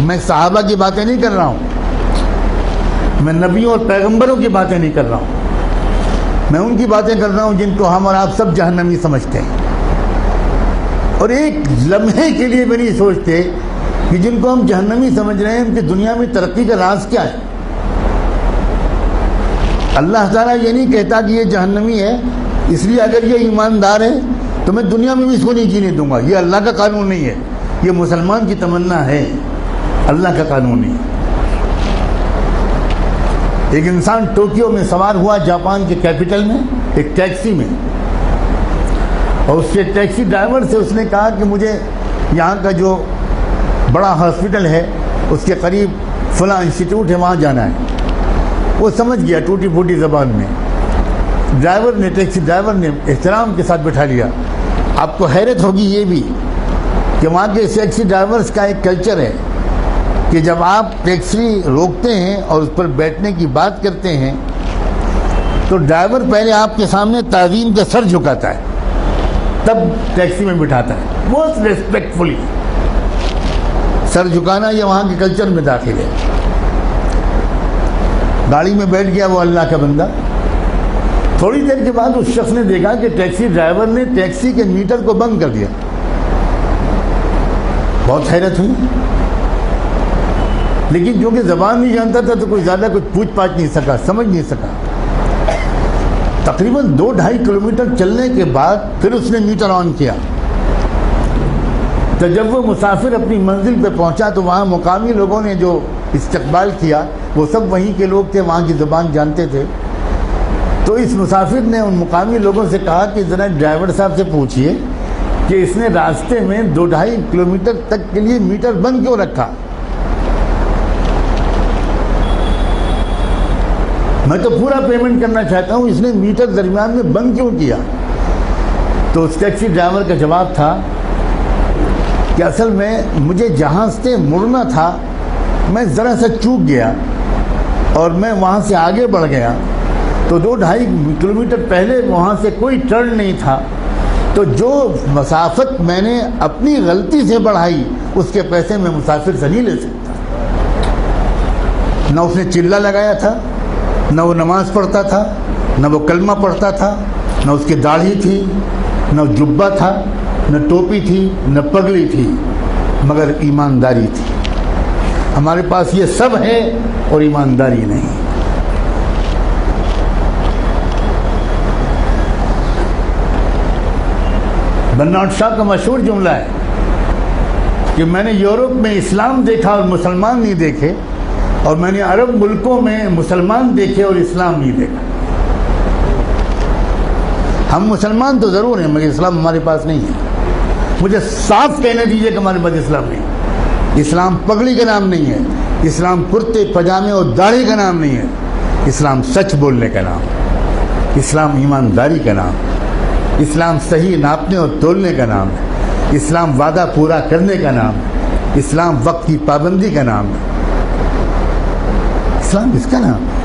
میں صحابہ کی باتیں نہیں کر رہا ہوں، میں نبیوں اور پیغمبروں کی باتیں نہیں کر رہا ہوں، میں ان کی باتیں کر رہا ہوں جن کو ہم اور آپ سب جہنمی سمجھتے ہیں، اور ایک لمحے کے لیے بھی نہیں سوچتے کہ جن کو ہم جہنمی سمجھ رہے ہیں ان کی دنیا میں ترقی کا راز کیا ہے۔ اللہ تعالیٰ یہ نہیں کہتا کہ یہ جہنمی ہے اس لیے اگر یہ ایماندار ہے تو میں دنیا میں بھی اس کو نہیں جینے دوں گا، یہ اللہ کا قانون نہیں ہے، یہ مسلمان کی تمنا ہے، اللہ کا قانون نہیں ہے۔ ایک انسان ٹوکیو میں سوار ہوا جاپان کے کیپٹل میں ایک ٹیکسی میں، اور اس کے ٹیکسی ڈرائیور سے اس نے کہا کہ مجھے یہاں کا جو بڑا ہاسپٹل ہے اس کے قریب فلاں انسٹیٹیوٹ ہے وہاں جانا ہے۔ وہ سمجھ گیا ٹوٹی پھوٹی زبان میں، ٹیکسی ڈرائیور نے احترام کے ساتھ بٹھا لیا۔ آپ کو حیرت ہوگی یہ بھی کہ وہاں کے ٹیکسی ڈرائیورز کا ایک کلچر ہے کہ جب آپ ٹیکسی روکتے ہیں اور اس پر بیٹھنے کی بات کرتے ہیں تو ڈرائیور پہلے آپ کے سامنے تعظیم کا سر جھکاتا ہے، تب ٹیکسی میں بٹھاتا ہے، بہت ریسپیکٹفلی۔ سر جھکانا یہ وہاں کے کلچر میں داخل ہے۔ گاڑی میں بیٹھ گیا وہ اللہ کا بندہ۔ تھوڑی دیر کے بعد اس شخص نے دیکھا کہ ٹیکسی ڈرائیور نے ٹیکسی کے میٹر کو بند کر دیا۔ بہت حیرت ہوئی، لیکن جو کہ زبان نہیں جانتا تھا تو کوئی زیادہ کچھ پوچھ پاچھ نہیں سکا، سمجھ نہیں سکا۔ تقریباً 2-2.5 کلومیٹر چلنے کے بعد پھر اس نے میٹر آن کیا۔ تو جب وہ مسافر اپنی منزل پہ پہنچا تو وہاں مقامی لوگوں نے جو استقبال کیا وہ سب وہیں کے لوگ تھے، وہاں کی زبان جانتے تھے۔ تو اس مسافر نے ان مقامی لوگوں سے کہا کہ ذرا ڈرائیور صاحب سے پوچھئے کہ اس نے راستے میں 2-2.5 کلومیٹر تک کے لیے میٹر بند کیوں رکھا؟ میں تو پورا پیمنٹ کرنا چاہتا ہوں، اس نے میٹر درمیان میں بند کیوں کیا؟ تو اس ٹیکسی ڈرائیور کا جواب تھا کہ اصل میں مجھے جہاں سے مڑنا تھا میں ذرا سا چوک گیا اور میں وہاں سے آگے بڑھ گیا، تو 2-2.5 کلومیٹر پہلے وہاں سے کوئی ٹرن نہیں تھا، تو جو مسافت میں نے اپنی غلطی سے بڑھائی اس کے پیسے میں مسافر سے نہیں لے سکتا۔ نہ اس نے چلہ لگایا تھا، نہ وہ نماز پڑھتا تھا، نہ وہ کلمہ پڑھتا تھا، نہ اس کی داڑھی تھی، نہ جبہ تھا، نہ ٹوپی تھی، نہ پگڑی تھی، مگر ایمانداری تھی۔ ہمارے پاس یہ سب ہے اور ایمانداری نہیں۔ برنارڈ شاہ کا مشہور جملہ ہے کہ میں نے یورپ میں اسلام دیکھا اور مسلمان نہیں دیکھے، اور میں نے عرب ملکوں میں مسلمان دیکھے اور اسلام نہیں دیکھا۔ ہم مسلمان تو ضرور ہیں مگر اسلام ہمارے پاس نہیں ہے۔ مجھے صاف کہنے دیجئے کہ ہمارے پاس اسلام نہیں۔ اسلام پگڑی کا نام نہیں ہے، اسلام کرتے پجامے اور داڑھی کا نام نہیں ہے، اسلام سچ بولنے کا نام، اسلام ایمانداری کا نام، اسلام صحیح ناپنے اور تولنے کا نام ہے، اسلام وعدہ پورا کرنے کا نام ہے، اسلام وقت کی پابندی کا نام ہے، اسلام اس کا نام ہے۔